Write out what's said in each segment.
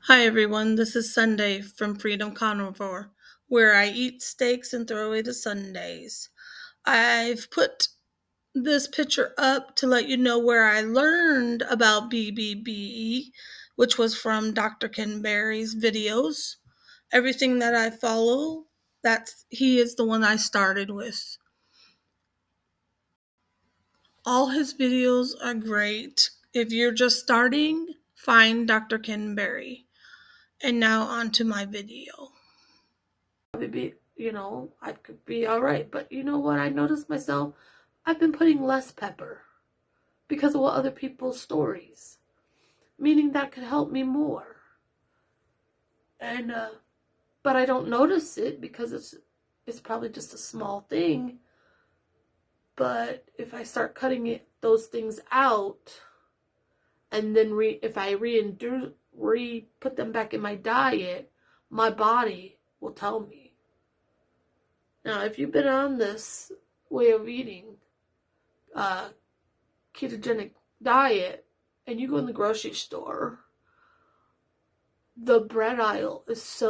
Hi everyone, this is Sunday from Freedom Carnivore, where I eat steaks and throw away the Sundays. I've put this picture up to let you know where I learned about BBBE, which was from Dr. Ken Berry's videos. Everything that I follow, he is the one I started with. All his videos are great. If you're just starting, find Dr. Ken Berry. And now on to my video. Maybe, I could be all right. But you know what? I noticed myself, I've been putting less pepper because of what other people's stories, meaning that could help me more. And, but I don't notice it because it's probably just a small thing. But if I start cutting those things out, and then if I put them back in my diet, my body will tell me. Now, if you've been on this way of eating, ketogenic diet, and you go in the grocery store, the bread aisle is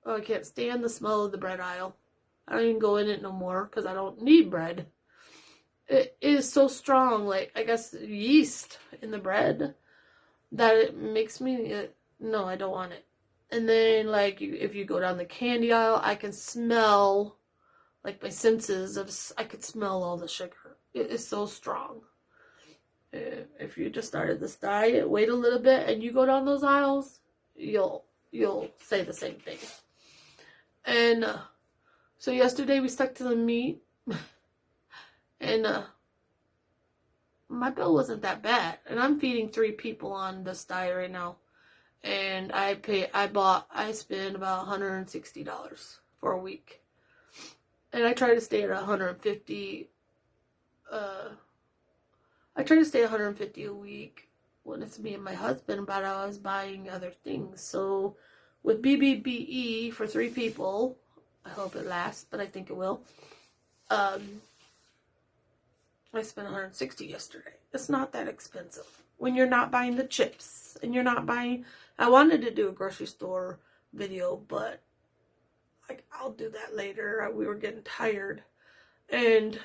I can't stand the smell of the bread aisle. I don't even go in it no more because I don't need bread. It is so strong, like, I guess, yeast in the bread, that it makes me, no, I don't want it. And then, like, if you go down the candy aisle, I can smell, like, my senses I could smell all the sugar. It is so strong. If you just started this diet, wait a little bit, and you go down those aisles, you'll say the same thing. And so yesterday we stuck to the meat, and my bill wasn't that bad. And I'm feeding 3 people on this diet right now, and I spent about $160 for a week, and I try to stay at 150. I try to stay 150 a week when it's me and my husband, but I was buying other things. So with BBBE for 3 people, I hope it lasts, but I think it will. I spent 160 yesterday. It's not that expensive when you're not buying the chips and you're not buying. I wanted to do a grocery store video, but I'll do that later. We were getting tired, when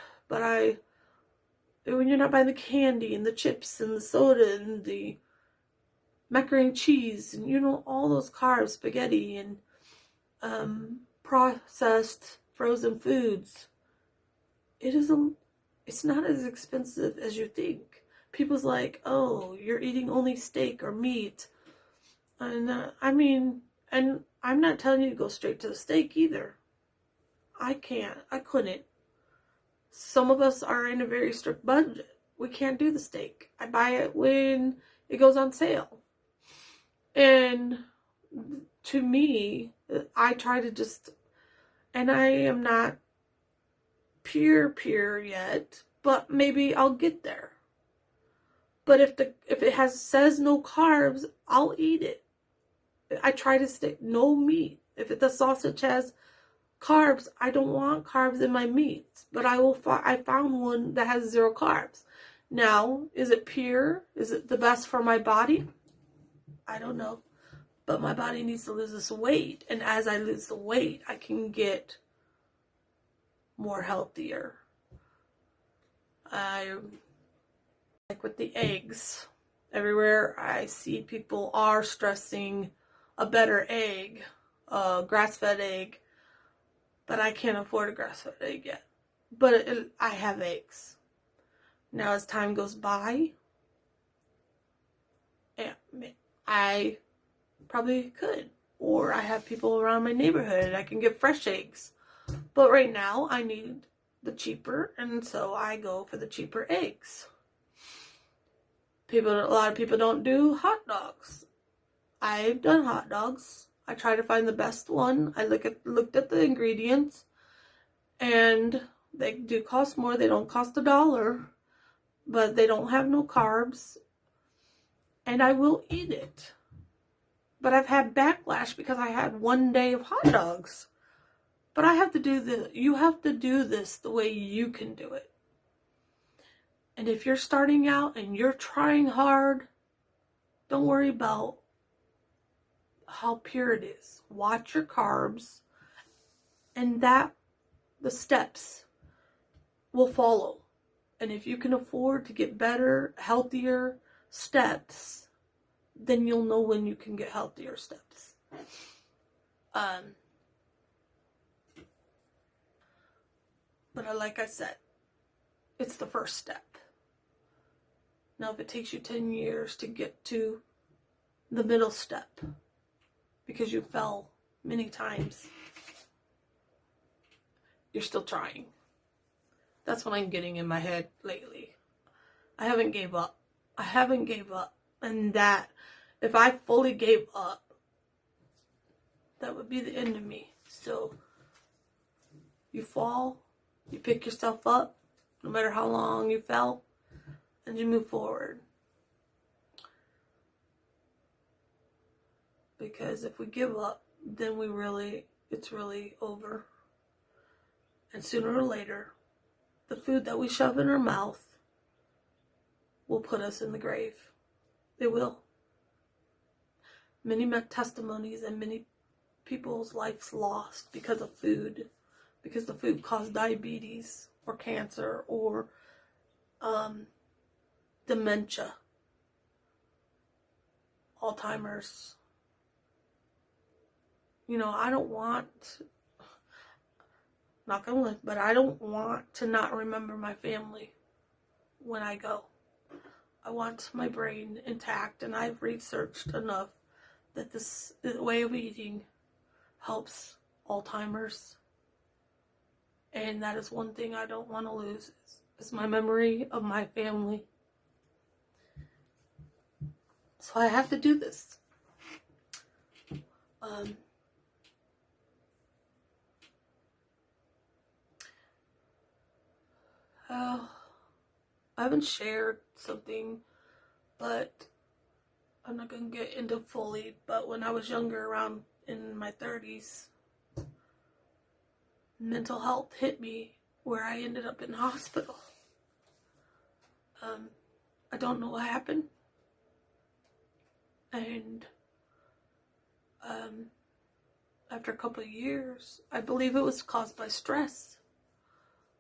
you're not buying the candy and the chips and the soda and the macaroni and cheese and all those carbs, spaghetti and processed frozen foods, it's not as expensive as you think. People's like, oh, you're eating only steak or meat, and and I'm not telling you to go straight to the steak either. I couldn't. Some of us are in a very strict budget. We can't do the steak. I buy it when it goes on sale. And to me, I try to and I am not pure yet, but maybe I'll get there. But if it says no carbs, I'll eat it. I try to stick no meat. If the sausage has carbs, I don't want carbs in my meats, but I found one that has 0 carbs. Now, is it pure? Is it the best for my body? I don't know, but my body needs to lose this weight, and as I lose the weight, I can get more healthier. Like with the eggs, everywhere I see people are stressing a better egg, a grass-fed egg. But I can't afford a grass-fed egg yet. But I have eggs. Now, as time goes by, I probably could. Or I have people around my neighborhood and I can get fresh eggs. But right now, I need the cheaper, and so I go for the cheaper eggs. A lot of people don't do hot dogs. I've done hot dogs. I try to find the best one. I looked at the ingredients, and they do cost more. They don't cost $1, but they don't have no carbs, and I will eat it. But I've had backlash because I had one day of hot dogs. But I have to do you have to do this the way you can do it. And if you're starting out and you're trying hard, don't worry about how pure it is. Watch your carbs, and that the steps will follow. And if you can afford to get better, healthier steps, then you'll know when you can get healthier steps. But like I said, it's the first step. Now, if it takes you 10 years to get to the middle step because you fell many times, you're still trying. That's what I'm getting in my head lately. I haven't gave up. And that, if I fully gave up, that would be the end of me. So, you fall, you pick yourself up, no matter how long you fell, and you move forward. Because if we give up, then it's really over. And sooner or later, the food that we shove in our mouth will put us in the grave. It will. Many testimonies and many people's lives lost because of food. Because the food caused diabetes or cancer or dementia, Alzheimer's. I don't want, not gonna live, but I don't want to not remember my family when I go. I want my brain intact, and I've researched enough that this way of eating helps Alzheimer's. And that is one thing I don't want to lose, is my memory of my family. So I have to do this. I haven't shared something, but I'm not going to get into fully, but when I was younger, around in my 30s, mental health hit me where I ended up in the hospital. I don't know what happened. And after a couple of years, I believe it was caused by stress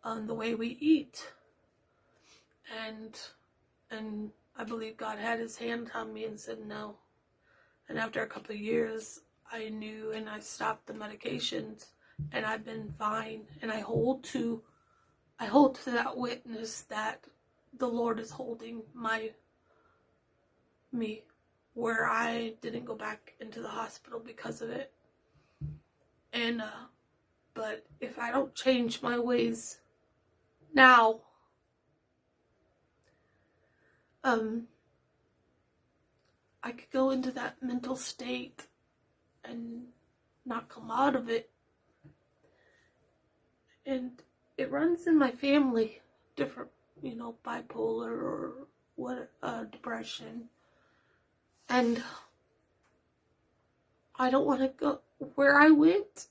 on the way we eat. And I believe God had his hand on me and said no. And after a couple of years, I knew, and I stopped the medications, and I've been fine. And I hold to that witness that the Lord is holding me, where I didn't go back into the hospital because of it. And but if I don't change my ways now, I could go into that mental state and not come out of it. And it runs in my family, different, bipolar or depression. And I don't want to go where I went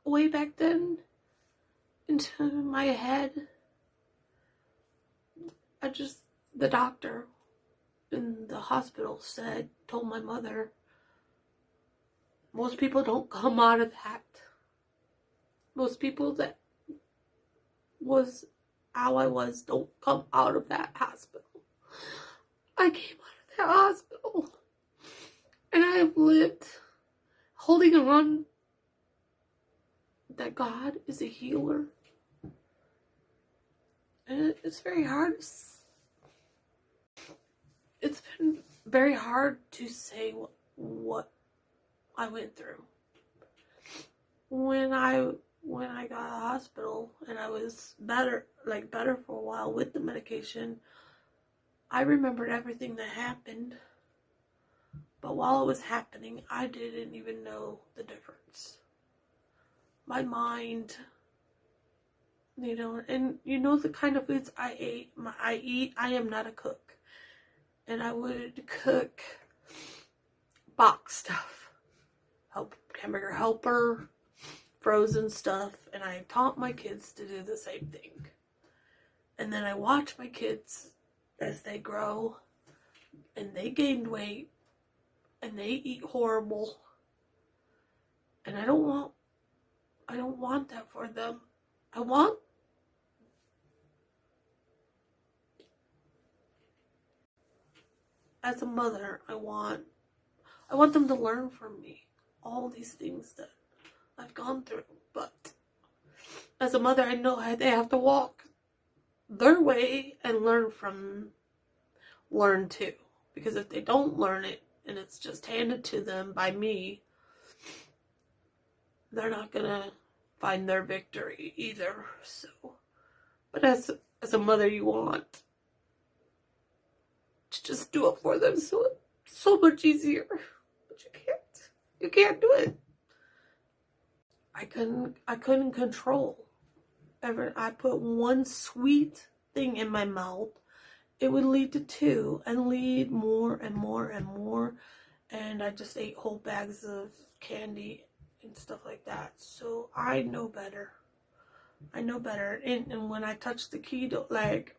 way back then into my head. The doctor in the hospital told my mother, most people don't come out of that. Most people that was how I was don't come out of that hospital. I came out of that hospital, and I have lived holding on that God is a healer. And it's very hard. It's been very hard to say what I went through. When I got out of the hospital and I was better for a while with the medication, I remembered everything that happened. But while it was happening, I didn't even know the difference. My mind, and the kind of foods I eat, I am not a cook. And I would cook box stuff, hamburger helper, frozen stuff, and I taught my kids to do the same thing. And then I watch my kids as they grow, and they gained weight, and they eat horrible, I don't want that for them. I want as a mother, I want them to learn from me all these things that I've gone through. But as a mother, I know they have to walk their way and learn too. Because if they don't learn it and it's just handed to them by me, they're not gonna find their victory either. So, but as a mother, you want to just do it for them, so it's so much easier. But you can't do it. I couldn't control. Ever I put one sweet thing in my mouth, it would lead to two and lead more and more and more. And I just ate whole bags of candy and stuff like that. So I know better. And when I touch the keto, like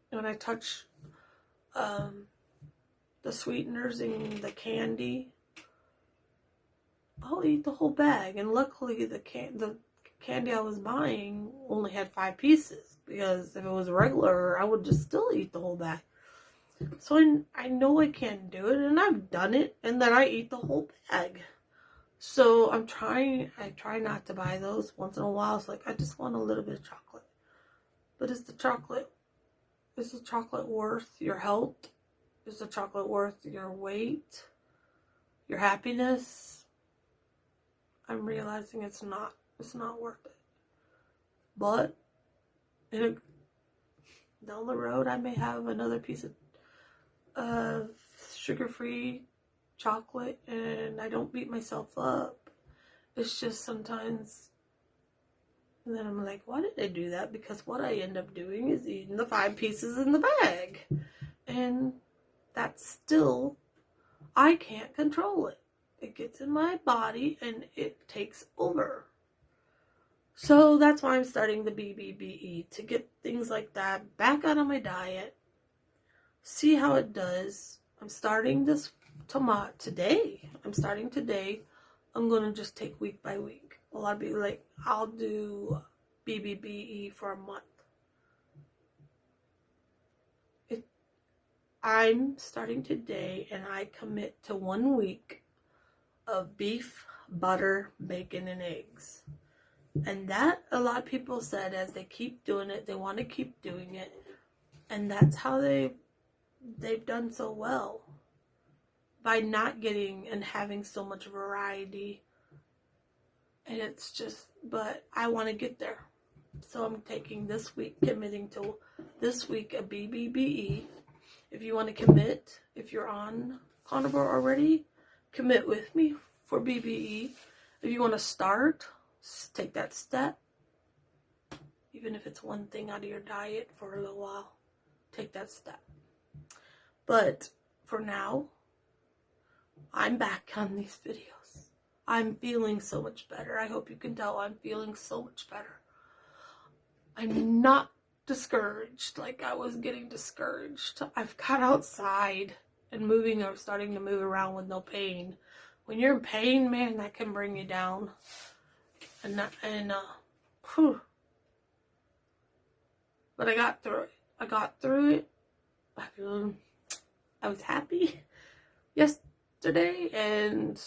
when I touch the sweeteners and the candy, I'll eat the whole bag. And luckily the candy I was buying only had 5 pieces, because if it was regular, I would just still eat the whole bag. So I know I can do it, and I've done it, and then I eat the whole bag. So I try not to buy those once in a while. It's like, I just want a little bit of chocolate. But is the chocolate worth your health? Is the chocolate worth your weight? Your happiness? I'm realizing it's not worth it. But down the road, I may have another piece of sugar-free chocolate, and I don't beat myself up. It's just sometimes, and then I'm like, why did I do that? Because what I end up doing is eating the 5 pieces in the bag, and that's still, I can't control it. It gets in my body and it takes over. So that's why I'm starting the BBBE, to get things like that back out of my diet, see how it does. I'm starting this today. I'm starting today. I'm going to just take week by week. A lot of people like, I'll do BBBE for a month. I'm starting today, and I commit to 1 week of beef, butter, bacon, and eggs. And that, a lot of people said, as they keep doing it, they want to keep doing it. And that's how they've done so well, by not getting and having so much variety. And it's just, but I want to get there. So I'm taking this week, committing to this week a BBBE. If you want to commit, if you're on carnivore already, commit with me for BBE. If you want to start, take that step. Even if it's one thing out of your diet for a little while, take that step. But for now, I'm back on these videos. I'm feeling so much better. I hope you can tell I'm feeling so much better. I'm not discouraged like I was getting discouraged. I've got outside and moving, or starting to move around with no pain. When you're in pain, man, that can bring you down. But I got through it. I was happy yesterday, and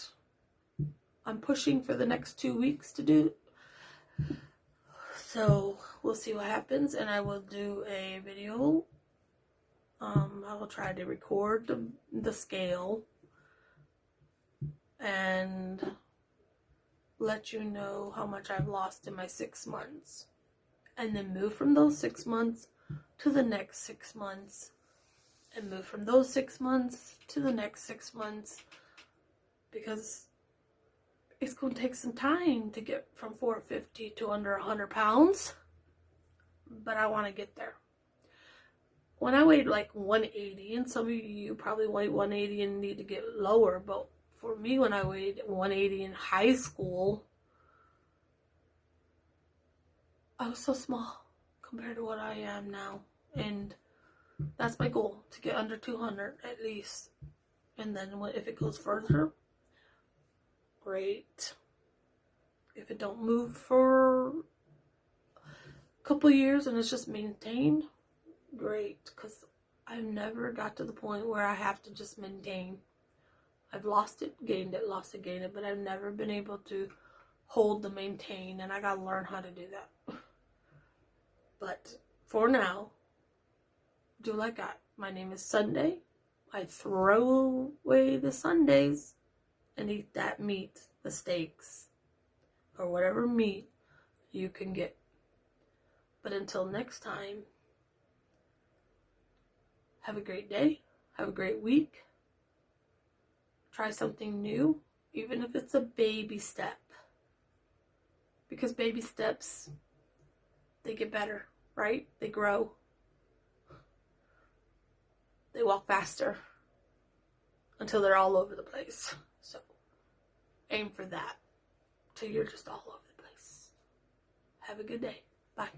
I'm pushing for the next 2 weeks to do. So we'll see what happens, and I will do a video. I will try to record the scale and let you know how much I've lost in my 6 months, and then move from those 6 months to the next 6 months, and move from those 6 months to the next 6 months, because it's going to take some time to get from 450 to under 100 pounds, but I want to get there. When I weighed like 180, and some of you probably weigh 180 and need to get lower, but for me, when I weighed 180 in high school, I was so small compared to what I am now, and that's my goal, to get under 200 at least. And then if it goes further, great. If it don't move for a couple years and it's just maintained, great, because I've never got to the point where I have to just maintain. I've lost it, gained it, lost it, gained it, but I've never been able to hold the maintain, and I gotta learn how to do that. But for now, do like my name is Sunday. I throw away the Sundays and eat that meat, the steaks, or whatever meat you can get. But until next time, have a great day, have a great week. Try something new, even if it's a baby step. Because baby steps, they get better, right? They grow. They walk faster until they're all over the place. So aim for that till you're just all over the place. Have a good day. Bye.